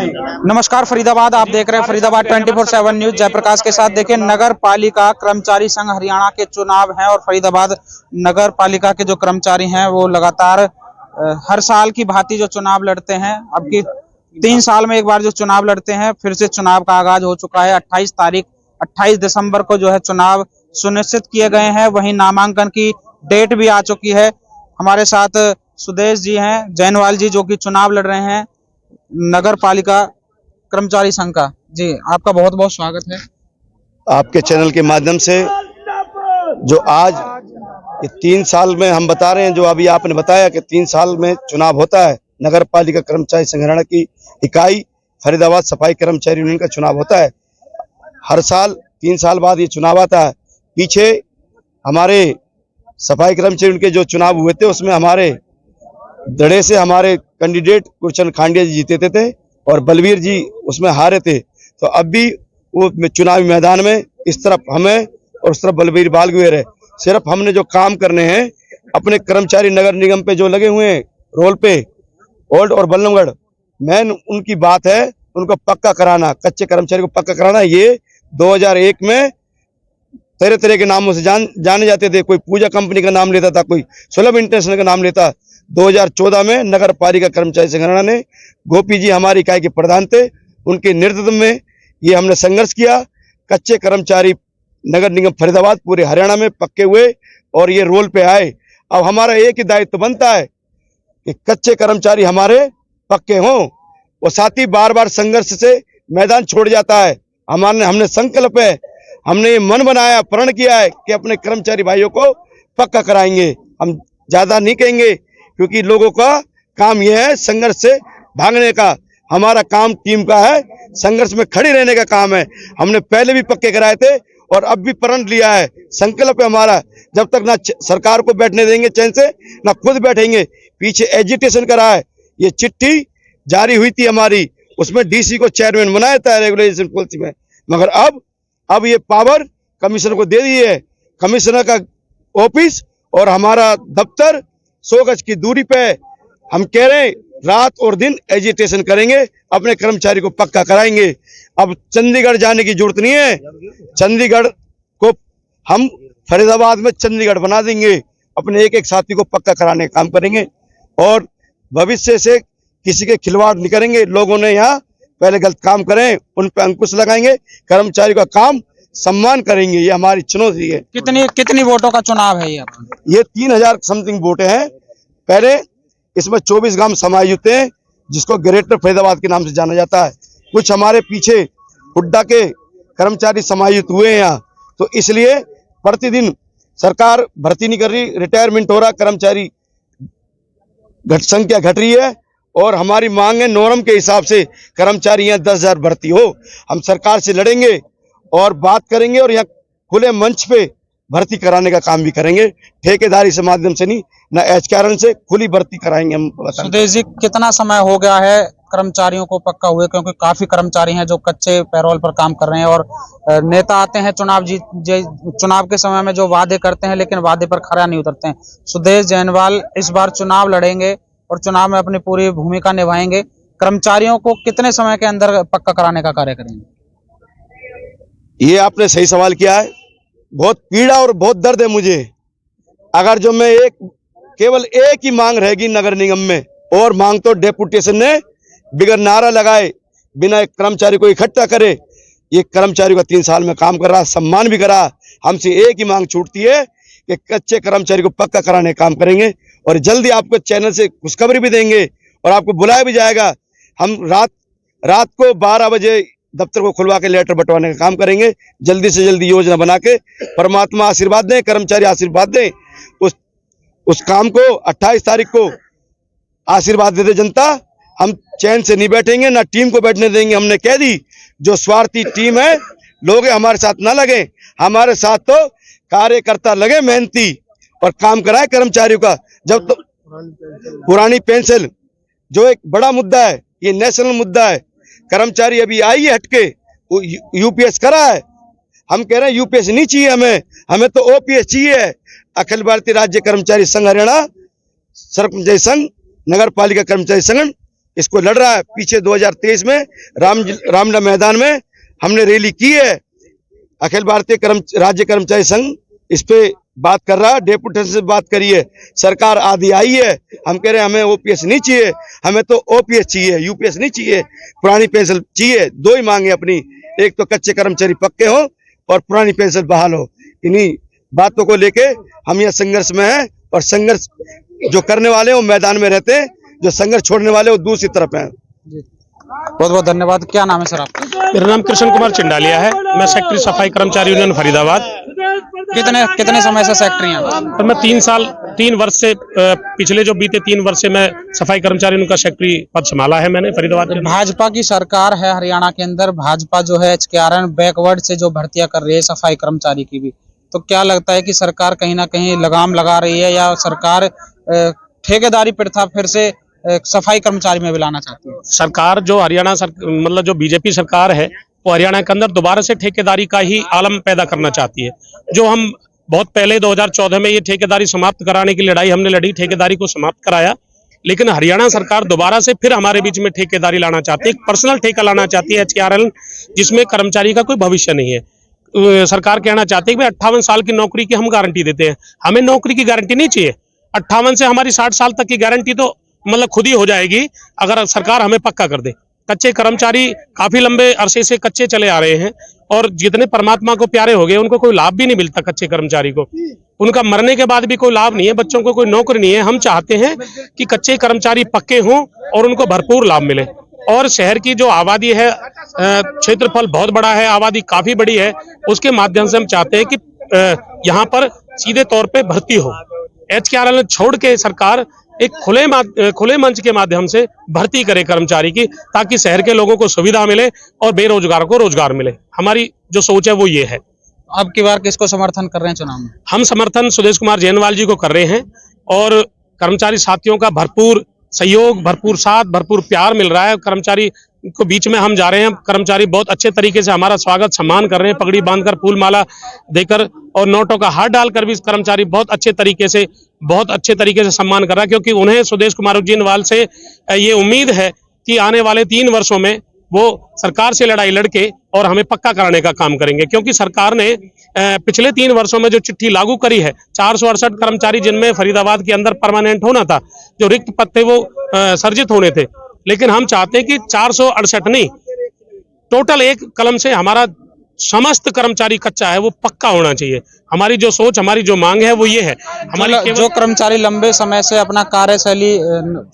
नमस्कार फरीदाबाद, आप देख रहे हैं फरीदाबाद 24/7 न्यूज। जयप्रकाश के साथ देखिए, नगर पालिका कर्मचारी संघ हरियाणा के चुनाव हैं और फरीदाबाद नगर पालिका के जो कर्मचारी हैं वो लगातार हर साल की भांति जो चुनाव लड़ते हैं। अब की 3 साल में एक बार जो चुनाव लड़ते हैं, फिर से चुनाव का आगाज हो चुका है। 28 दिसंबर को जो है चुनाव सुनिश्चित किए गए हैं। वहीं नामांकन की डेट भी आ चुकी है। हमारे साथ सुदेश जी हैं, जैनवाल जी, जो कि चुनाव लड़ रहे हैं नगर पालिका कर्मचारी संघ का। जी, आपका बहुत बहुत स्वागत है आपके चैनल के माध्यम से। जो आज ये 3 साल में हम बता रहे हैं, जो अभी आपने बताया कि 3 साल में चुनाव होता है। नगर पालिका कर्मचारी संघ हरियाणा की इकाई फरीदाबाद सफाई कर्मचारी यूनियन का चुनाव होता है। हर साल 3 साल बाद ये चुनाव आता है। पीछे हमारे सफाई कर्मचारी यूनियन के जो चुनाव हुए थे, उसमें हमारे दड़े से हमारे कैंडिडेट कुरचंद खांडिया जी जीते थे और बलवीर जी उसमें हारे थे। तो अब भी वो चुनावी मैदान में इस तरफ हमें और उस तरफ बलवीर बालगुएर है। सिर्फ हमने जो काम करने हैं अपने कर्मचारी नगर निगम पे जो लगे हुए हैं रोल पे, ओल्ड और बल्लमगढ़, मेन उनकी बात है उनको पक्का कराना, कच्चे कर्मचारी को पक्का कराना। ये 2001 में तरह तरह के नामों से जाने जाते थे। कोई पूजा कंपनी का नाम लेता था, कोई सुलभ इंटरनेशनल का नाम लेता। 2014 में नगर पालिका कर्मचारी संघ हरियाणा ने, गोपी जी हमारी इकाई के प्रधान थे, उनके नेतृत्व में ये हमने संघर्ष किया। कच्चे कर्मचारी नगर निगम फरीदाबाद पूरे हरियाणा में पक्के हुए और ये रोल पे आए। अब हमारा एक ही दायित्व बनता है कि कच्चे कर्मचारी हमारे पक्के हों। और साथ ही बार बार संघर्ष से मैदान छोड़ जाता है। हमने संकल्प है, हमने ये मन बनाया, प्रण किया है कि अपने कर्मचारी भाइयों को पक्का कराएंगे। हम ज्यादा नहीं कहेंगे क्योंकि लोगों का काम यह है संघर्ष से भागने का। हमारा काम टीम का है, संघर्ष में खड़े रहने का काम है। हमने पहले भी पक्के कराए थे और अब भी प्रण लिया है। संकल्प है हमारा, जब तक ना सरकार को बैठने देंगे चैन से, ना खुद बैठेंगे। पीछे एजिटेशन करा है, ये चिट्ठी जारी हुई थी हमारी, उसमें डीसी को चेयरमैन बनाया था रेगुलेशन पॉलिसी में, मगर अब ये पावर कमिश्नर को दे दी है। कमिश्नर का ऑफिस और हमारा दफ्तर 100 गज की दूरी पे। हम कह रहे हैं रात और दिन एजिटेशन करेंगे, अपने कर्मचारी को पक्का कराएंगे। अब चंडीगढ़ जाने की जरूरत नहीं है। चंडीगढ़ को हम फरीदाबाद में चंडीगढ़ बना देंगे। अपने एक एक साथी को पक्का कराने का काम करेंगे और भविष्य से किसी के खिलवाड़ नहीं करेंगे। लोगों ने यहाँ पहले गलत काम करें, उन पर अंकुश लगाएंगे, कर्मचारी का काम सम्मान करेंगे। ये हमारी चुनौती है। कितनी वोटों का चुनाव है ये 3000 समथिंग वोटें हैं। पहले इसमें 24 गांव समायुक्त हैं, जिसको ग्रेटर फरीदाबाद के नाम से जाना जाता है। कुछ हमारे पीछे हुड्डा के कर्मचारी समायुक्त हुए हैं यहाँ, तो इसलिए प्रतिदिन सरकार भर्ती नहीं कर रही, रिटायरमेंट हो रहा, कर्मचारी संख्या घट रही है। और हमारी मांग है नॉर्म के हिसाब से कर्मचारी यहाँ 10,000 भर्ती हो। हम सरकार से लड़ेंगे और बात करेंगे और यहाँ खुले मंच पे भर्ती कराने का काम भी करेंगे। ठेकेदारी से माध्यम से नहीं, ना एचआरएन से, खुली भर्ती कराएंगे हम। सुदेश जी, कितना समय हो गया है कर्मचारियों को पक्का हुए? क्योंकि काफी कर्मचारी हैं जो कच्चे पैरोल पर काम कर रहे हैं और नेता आते हैं चुनाव के समय में जो वादे करते हैं, लेकिन वादे पर खरा नहीं उतरते हैं। सुदेश जैनवाल इस बार चुनाव लड़ेंगे और चुनाव में अपनी पूरी भूमिका निभाएंगे। कर्मचारियों को कितने समय के अंदर पक्का कराने का कार्य करेंगे? ये आपने सही सवाल किया है। बहुत पीड़ा और बहुत दर्द है मुझे। अगर जो मैं केवल एक ही मांग रहेगी नगर निगम में, और मांग तो डेपुटेशन ने बिगर नारा लगाए, बिना एक कर्मचारी को इकट्ठा करे, ये कर्मचारी का 3 साल में काम कर रहा, सम्मान भी करा। हमसे एक ही मांग छूटती है कि कच्चे कर्मचारी को पक्का कराने का काम करेंगे और जल्दी आपको चैनल से खुशखबरी भी देंगे और आपको बुलाया भी जाएगा। हम रात को 12 बजे दफ्तर को खुलवा के लेटर बंटवाने का काम करेंगे। जल्दी से जल्दी योजना बना के, परमात्मा आशीर्वाद दें, कर्मचारी आशीर्वाद दें, उस काम को 28 तारीख को आशीर्वाद दे दे जनता। हम चैन से नहीं बैठेंगे, ना टीम को बैठने देंगे। हमने कह दी, जो स्वार्थी टीम है, लोग हमारे साथ ना लगे। हमारे साथ तो कार्यकर्ता लगे, मेहनती, और काम कराए कर्मचारियों का। जब तो पुरानी पेंशन जो एक बड़ा मुद्दा है, ये नेशनल मुद्दा है। कर्मचारी अभी आई है हटके, वो यूपीएस करा है। हम कह रहे हैं यूपीएस नहीं चाहिए हमें तो ओपीएस चाहिए। अखिल भारतीय राज्य कर्मचारी संघ हरियाणा, सरपंच संघ, नगर पालिका कर्मचारी संघ इसको लड़ रहा है। पीछे 2023 में रामलीला मैदान में हमने रैली की है। अखिल भारतीय राज्य कर्मचारी संघ इस पे बात कर रहा है, डेपुटेशन से बात करी है। सरकार आधी आई है, हम कह रहे हैं हमें ओपीएस नहीं चाहिए, हमें तो ओपीएस चाहिए, यूपीएस नहीं चाहिए, पुरानी पेंशन चाहिए। दो ही मांगे अपनी, एक तो कच्चे कर्मचारी पक्के हो और पुरानी पेंशन बहाल हो। इन्हीं बातों को लेके हम यहाँ संघर्ष में हैं, और संघर्ष जो करने वाले हैं वो मैदान में रहते हैं, जो संघर्ष छोड़ने वाले वो दूसरी तरफ हैं। बहुत बहुत धन्यवाद। क्या नाम है सर आपका? मेरा नाम कृष्ण कुमार चिंडालिया है। मैं सेक्रेटरी सफाई कर्मचारी यूनियन फरीदाबाद। कितने समय से सेक्रेटरी हैं? और मैं 3 वर्ष से पिछले जो बीते 3 वर्ष से मैं सफाई कर्मचारी यूनियन का सेक्रेटरी पद संभाला है मैंने फरीदाबाद के। भाजपा की सरकार है हरियाणा के अंदर, भाजपा जो है HKRN बैकवर्ड से जो भर्तियां कर रही है सफाई कर्मचारी की भी, तो क्या लगता है कि सरकार कहीं ना कहीं लगाम लगा रही है, या सरकार ठेकेदारी प्रथा फिर से सफाई कर्मचारी में भी लाना चाहती है? सरकार जो मतलब जो बीजेपी सरकार है वो हरियाणा के अंदर दोबारा से ठेकेदारी का ही आलम पैदा करना चाहती है। जो हम बहुत पहले 2014 में ये ठेकेदारी समाप्त कराने की लड़ाई हमने लड़ी, ठेकेदारी को समाप्त कराया, लेकिन हरियाणा सरकार दोबारा से फिर हमारे बीच में ठेकेदारी लाना चाहती है, एक पर्सनल ठेका लाना चाहती है HKRN, जिसमें कर्मचारी का कोई भविष्य नहीं है। सरकार कहना चाहती है कि 58 साल की नौकरी की हम गारंटी देते हैं। हमें नौकरी की गारंटी नहीं चाहिए। 58 से हमारी 60 साल तक की गारंटी तो मतलब खुद ही हो जाएगी अगर सरकार हमें पक्का कर दे। कच्चे कर्मचारी काफी लंबे अरसे से कच्चे चले आ रहे हैं, और जितने परमात्मा को प्यारे हो गए उनको कोई लाभ भी नहीं मिलता। कच्चे कर्मचारी को उनका मरने के बाद भी कोई लाभ नहीं है, बच्चों को कोई नौकरी नहीं है। हम चाहते हैं कि कच्चे कर्मचारी पक्के हों और उनको भरपूर लाभ मिले। और शहर की जो आबादी है, क्षेत्रफल बहुत बड़ा है, आबादी काफी बड़ी है, उसके माध्यम से हम चाहते हैं कि यहाँ पर सीधे तौर पे भर्ती हो। HKRN छोड़ के सरकार एक खुले मंच के माध्यम से भर्ती करे कर्मचारी की, ताकि शहर के लोगों को सुविधा मिले और बेरोजगार को रोजगार मिले। हमारी जो सोच है वो ये है। अब की बार किसको समर्थन कर रहे हैं चुनाव में? हम समर्थन सुदेश कुमार जैनवाल जी को कर रहे हैं, और कर्मचारी साथियों का भरपूर सहयोग, भरपूर साथ, भरपूर प्यार मिल रहा है। कर्मचारी को बीच में हम जा रहे हैं, कर्मचारी बहुत अच्छे तरीके से हमारा स्वागत सम्मान कर रहे हैं, पगड़ी बांधकर, फूल माला देकर और नोटों का हार डालकर भी कर्मचारी बहुत अच्छे तरीके से सम्मान कर रहा है, क्योंकि उन्हें सुदेश कुमार जैनवाल से ये उम्मीद है कि आने वाले 3 वर्षों में वो सरकार से लड़ाई लड़के और हमें पक्का कराने का काम करेंगे। क्योंकि सरकार ने पिछले 3 वर्षों में जो चिट्ठी लागू करी है, 468 कर्मचारी जिनमें फरीदाबाद के अंदर परमानेंट होना था, जो रिक्त पद थे वो सर्जित होने थे, लेकिन हम चाहते हैं कि 468 नहीं, टोटल एक कलम से हमारा समस्त कर्मचारी कच्चा है वो पक्का होना चाहिए। हमारी जो सोच, हमारी जो मांग है वो ये है। हमारी जो कर्मचारी लंबे समय से अपना कार्यशैली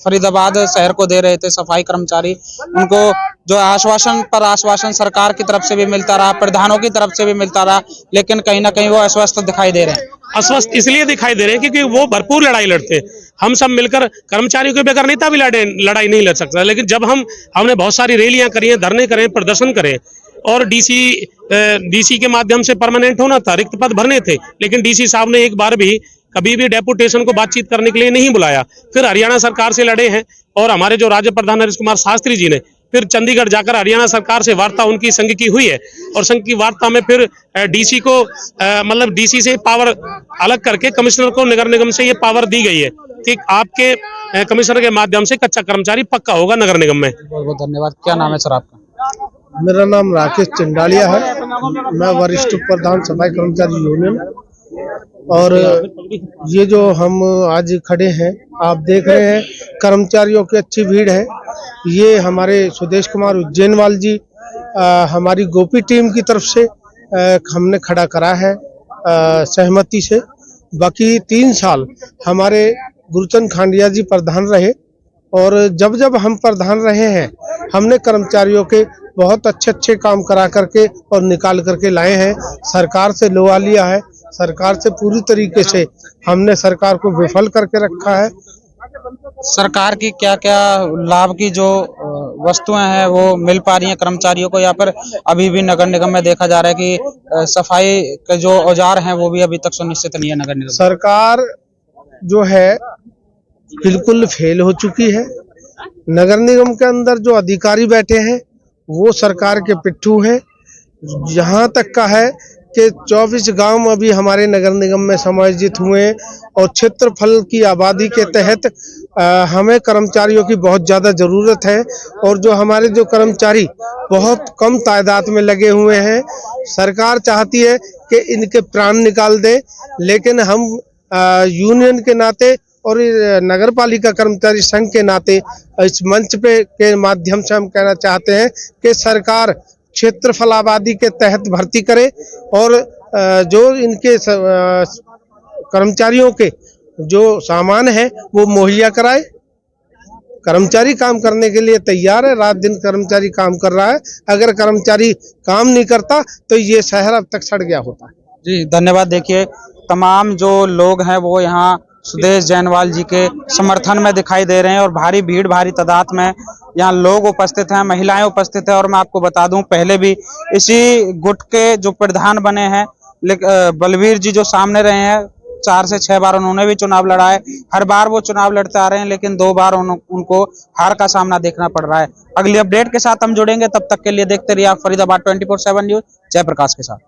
फरीदाबाद शहर को दे रहे थे, सफाई कर्मचारी, उनको जो आश्वासन सरकार की तरफ से भी मिलता रहा, प्रधानों की तरफ से भी मिलता रहा, लेकिन कहीं ना कहीं वो अस्वस्थ दिखाई दे रहे हैं। अस्वस्थ इसलिए दिखाई दे रहे हैं क्योंकि वो भरपूर लड़ाई लड़ते हैं। हम सब मिलकर, कर्मचारियों के बगैर नेता भी लड़ाई नहीं लड़ सकता, लेकिन जब हमने बहुत सारी रैलियां करी हैं, धरने करें, प्रदर्शन करें, और डीसी के माध्यम से परमानेंट होना था, रिक्त पद भरने थे, लेकिन डीसी साहब ने एक बार भी कभी भी डेपुटेशन को बातचीत करने के लिए नहीं बुलाया। फिर हरियाणा सरकार से लड़े हैं, और हमारे जो राज्य प्रधान हरीश कुमार शास्त्री जी ने फिर चंडीगढ़ जाकर हरियाणा सरकार से वार्ता उनकी संघ की हुई है, और संघ की वार्ता में फिर डीसी को मतलब डीसी से पावर अलग करके कमिश्नर को, नगर निगम से ये पावर दी गई है कि आपके कमिश्नर के माध्यम से कच्चा कर्मचारी पक्का होगा नगर निगम में। बहुत बहुत धन्यवाद। क्या नाम है सर आपका? मेरा नाम राकेश चिंडालिया है। मैं वरिष्ठ प्रधान सफाई कर्मचारी यूनियन। और ये जो हम आज खड़े हैं, आप देख रहे हैं कर्मचारियों की अच्छी भीड़ है। ये हमारे सुदेश कुमार जैनवाल जी हमारी गोपी टीम की तरफ से हमने खड़ा करा है सहमति से। बाकी 3 साल हमारे गुरुचंद खांडिया जी प्रधान रहे, और जब जब हम प्रधान रहे हैं हमने कर्मचारियों के बहुत अच्छे काम करा करके और निकाल करके लाए हैं। सरकार से लोहा लिया है, सरकार से पूरी तरीके से हमने सरकार को विफल करके रखा है। सरकार की क्या क्या लाभ की जो वस्तुएं हैं वो मिल पा रही हैं कर्मचारियों को, या फिर अभी भी नगर निगम में देखा जा रहा है कि सफाई के जो औजार हैं वो भी अभी तक सुनिश्चित नहीं है नगर निगम? सरकार जो है बिल्कुल फेल हो चुकी है। नगर निगम के अंदर जो अधिकारी बैठे हैं वो सरकार के पिट्ठू हैं। यहाँ तक का है के 24 गांव अभी हमारे नगर निगम में समायोजित हुए हैं और क्षेत्रफल की आबादी के तहत हमें कर्मचारियों की बहुत ज़्यादा ज़रूरत है। और जो हमारे जो कर्मचारी बहुत कम तादाद में लगे हुए हैं, सरकार चाहती है कि इनके प्राण निकाल दे, लेकिन हम यूनियन के नाते और नगर पालिका कर्मचारी संघ के नाते इस मंच पे के माध्यम से हम कहना चाहते हैं कि सरकार क्षेत्रफल आबादी के तहत भर्ती करे और जो इनके कर्मचारियों के जो सामान है वो मुहैया कराए। कर्मचारी काम करने के लिए तैयार है, रात दिन कर्मचारी काम कर रहा है। अगर कर्मचारी काम नहीं करता तो ये शहर अब तक सड़ गया होता है। जी धन्यवाद। देखिए तमाम जो लोग हैं वो यहाँ सुदेश जैनवाल जी के समर्थन में दिखाई दे रहे हैं और भारी भीड़ भारी तादाद में यहाँ लोग उपस्थित हैं, महिलाएं उपस्थित हैं। और मैं आपको बता दूं पहले भी इसी गुट के जो प्रधान बने हैं बलवीर जी जो सामने रहे हैं, 4 से 6 बार उन्होंने भी चुनाव लड़ा है। हर बार वो चुनाव लड़ते आ रहे हैं लेकिन 2 बार उनको हार का सामना देखना पड़ रहा है। अगली अपडेट के साथ हम जुड़ेंगे, तब तक के लिए देखते रहिए आप फरीदाबाद 24/7 न्यूज जयप्रकाश के साथ।